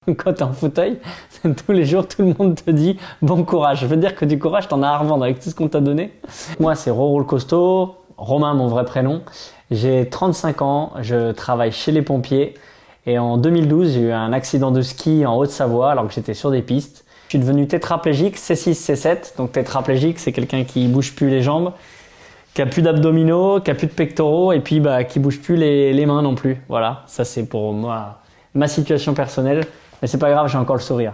Quand tu es en fauteuil, tous les jours, tout le monde te dit bon courage. Je veux dire que du courage, t'en as à revendre avec tout ce qu'on t'a donné. Moi, c'est Roro le costaud, Romain, mon vrai prénom. J'ai 35 ans, je travaille chez les pompiers. Et en 2012, j'ai eu un accident de ski en Haute-Savoie alors que j'étais sur des pistes. Je suis devenu tétraplégique, C6, C7. Donc tétraplégique, c'est quelqu'un qui bouge plus les jambes, qui a plus d'abdominaux, qui a plus de pectoraux et puis qui bouge plus les mains non plus. Voilà, ça c'est pour moi ma situation personnelle. Mais c'est pas grave, j'ai encore le sourire.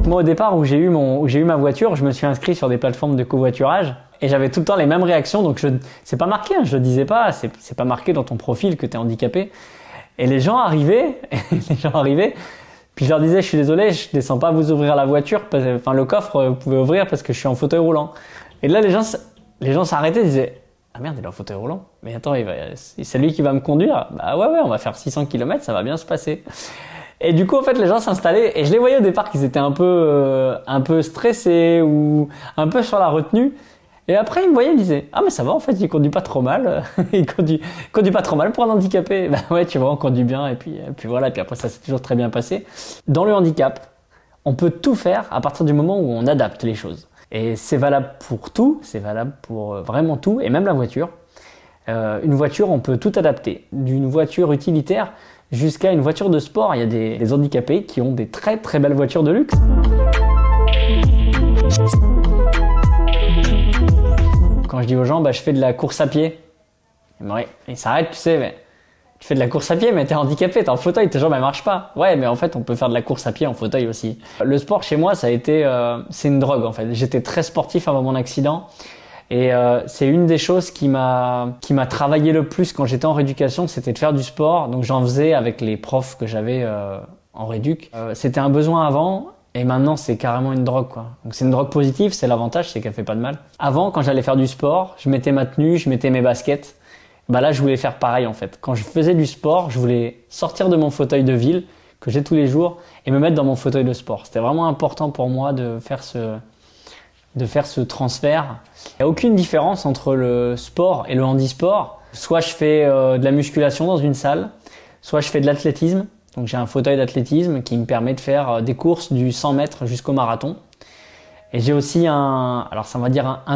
Moi, au départ, où j'ai eu ma voiture, je me suis inscrit sur des plateformes de covoiturage et j'avais tout le temps les mêmes réactions. Donc, c'est pas marqué, hein, je le disais pas, c'est pas marqué dans ton profil que tu es handicapé. Et les gens arrivaient, puis je leur disais, je suis désolé, je descends pas à vous ouvrir la voiture, enfin le coffre, vous pouvez ouvrir parce que je suis en fauteuil roulant. Et là, les gens s'arrêtaient, ils disaient, ah merde, il est en fauteuil roulant. Mais attends, c'est lui qui va me conduire. Bah ouais, on va faire 600 km, ça va bien se passer. Et du coup, en fait, les gens s'installaient et je les voyais au départ qu'ils étaient un peu stressés ou un peu sur la retenue. Et après, ils me voyaient, ils me disaient, ah mais ça va, en fait, il conduit pas trop mal. Il conduit pas trop mal pour un handicapé. Bah ouais, tu vois, on conduit bien et puis voilà. Et puis après, ça s'est toujours très bien passé. Dans le handicap, on peut tout faire à partir du moment où on adapte les choses. Et c'est valable pour tout, c'est valable pour vraiment tout, et même la voiture. Une voiture, on peut tout adapter. D'une voiture utilitaire jusqu'à une voiture de sport. Il y a des handicapés qui ont des très très belles voitures de luxe. Quand je dis aux gens, je fais de la course à pied. Ils s'arrêtent, tu sais, mais tu fais de la course à pied, mais t'es handicapé, t'es en fauteuil, tes jambes elles marchent pas. Ouais, mais en fait, on peut faire de la course à pied en fauteuil aussi. Le sport chez moi, ça a été, c'est une drogue en fait. J'étais très sportif avant mon accident. Et c'est une des choses qui m'a travaillé le plus quand j'étais en rééducation, c'était de faire du sport. Donc j'en faisais avec les profs que j'avais en rééduc. C'était un besoin avant et maintenant c'est carrément une drogue quoi. Donc c'est une drogue positive, c'est l'avantage, c'est qu'elle fait pas de mal. Avant, quand j'allais faire du sport, je mettais ma tenue, je mettais mes baskets. Là, je voulais faire pareil en fait. Quand je faisais du sport, je voulais sortir de mon fauteuil de ville que j'ai tous les jours et me mettre dans mon fauteuil de sport. C'était vraiment important pour moi de faire ce transfert. Il n'y a aucune différence entre le sport et le handisport. Soit je fais de la musculation dans une salle, soit je fais de l'athlétisme. Donc j'ai un fauteuil d'athlétisme qui me permet de faire des courses du 100 mètres jusqu'au marathon. Et j'ai aussi un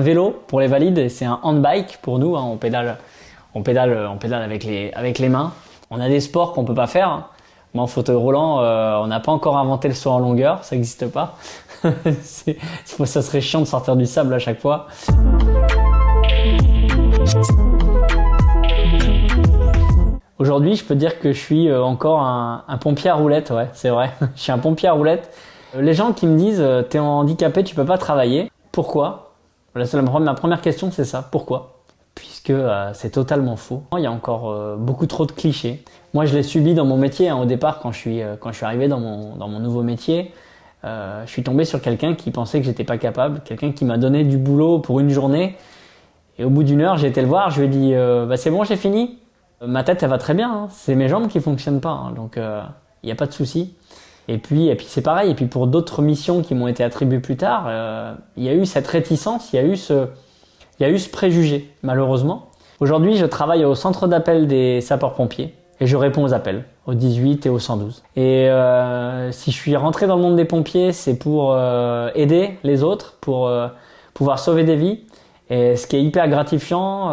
vélo pour les valides, et c'est un handbike pour nous. On pédale avec les mains. On a des sports qu'on peut pas faire. Moi en fauteuil roulant, on n'a pas encore inventé le saut en longueur, ça n'existe pas. Ça serait chiant de sortir du sable à chaque fois. Aujourd'hui, je peux dire que je suis encore un pompier à roulettes, ouais, c'est vrai. Je suis un pompier à roulettes. Les gens qui me disent t'es handicapé, tu peux pas travailler. Pourquoi? Ma première question, c'est ça. Pourquoi? Puisque c'est totalement faux. Il y a encore beaucoup trop de clichés. Moi, je l'ai subi dans mon métier au départ quand je suis arrivé dans mon nouveau métier. Je suis tombé sur quelqu'un qui pensait que j'étais pas capable, quelqu'un qui m'a donné du boulot pour une journée. Et au bout d'une heure, j'ai été le voir, je lui ai dit c'est bon, j'ai fini. Ma tête, elle va très bien, hein. C'est mes jambes qui fonctionnent pas, hein. Donc il n'y a pas de souci. Et puis c'est pareil. Et puis pour d'autres missions qui m'ont été attribuées plus tard, il y a eu cette réticence, il y a eu ce préjugé, malheureusement. Aujourd'hui, je travaille au centre d'appel des sapeurs-pompiers et je réponds aux appels, au 18 et au 112. Et si je suis rentré dans le monde des pompiers, c'est pour aider les autres, pour pouvoir sauver des vies. Et ce qui est hyper gratifiant,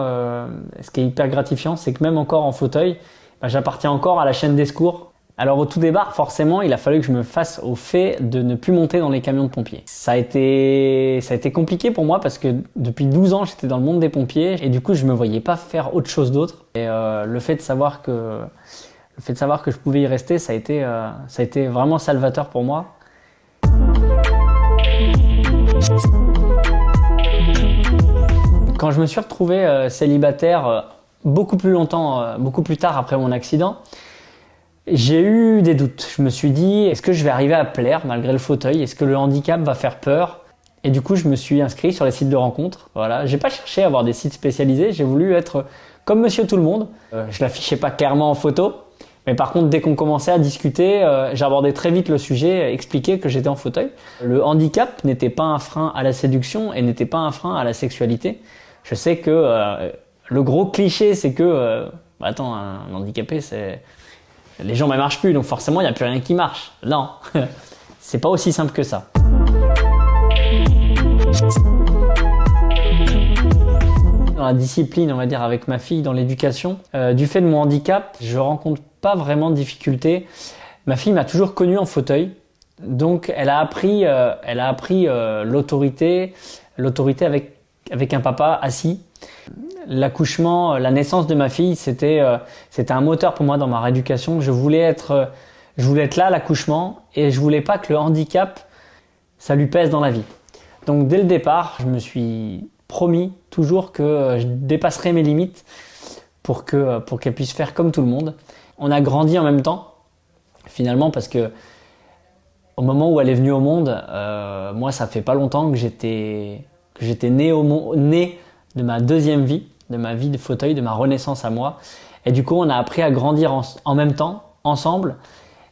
c'est que même encore en fauteuil, j'appartiens encore à la chaîne des secours. Alors au tout départ, forcément, il a fallu que je me fasse au fait de ne plus monter dans les camions de pompiers. Ça a été compliqué pour moi parce que depuis 12 ans, j'étais dans le monde des pompiers et du coup, je me voyais pas faire autre chose d'autre. Et le fait de savoir que je pouvais y rester, ça a été vraiment salvateur pour moi. Quand je me suis retrouvé célibataire beaucoup plus tard après mon accident, j'ai eu des doutes. Je me suis dit, est-ce que je vais arriver à plaire malgré le fauteuil? Est-ce que le handicap va faire peur? Et du coup, je me suis inscrit sur les sites de rencontres. Voilà, j'ai pas cherché à avoir des sites spécialisés. J'ai voulu être comme Monsieur Tout le Monde. Je l'affichais pas clairement en photo, Mais par contre, dès qu'on commençait à discuter, j'abordais très vite le sujet, expliquer que j'étais en fauteuil. Le handicap n'était pas un frein à la séduction et n'était pas un frein à la sexualité. Je sais que le gros cliché, c'est que attends, un handicapé, c'est les jambes elles marchent plus, donc forcément il n'y a plus rien qui marche. Non, c'est pas aussi simple que ça. Dans la discipline, on va dire, avec ma fille, dans l'éducation, du fait de mon handicap, je rencontre pas vraiment de difficultés. Ma fille m'a toujours connu en fauteuil, donc elle a appris l'autorité avec un papa assis. L'accouchement, la naissance de ma fille, c'était un moteur pour moi dans ma rééducation. Je voulais être là à l'accouchement et je voulais pas que le handicap ça lui pèse dans la vie. Donc dès le départ, je me suis promis toujours que je dépasserais mes limites pour qu'elle puisse faire comme tout le monde. On a grandi en même temps, finalement, parce que au moment où elle est venue au monde, moi ça fait pas longtemps que j'étais né de ma deuxième vie, de ma vie de fauteuil, de ma renaissance à moi. Et du coup, on a appris à grandir en même temps, ensemble.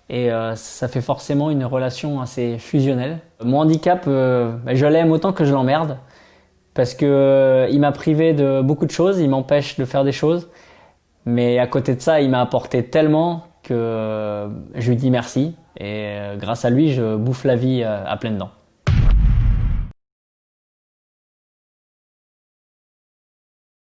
Et ça fait forcément une relation assez fusionnelle. Mon handicap, je l'aime autant que je l'emmerde. Parce que il m'a privé de beaucoup de choses, il m'empêche de faire des choses. Mais à côté de ça, il m'a apporté tellement que je lui dis merci. Et grâce à lui, je bouffe la vie à pleines dents.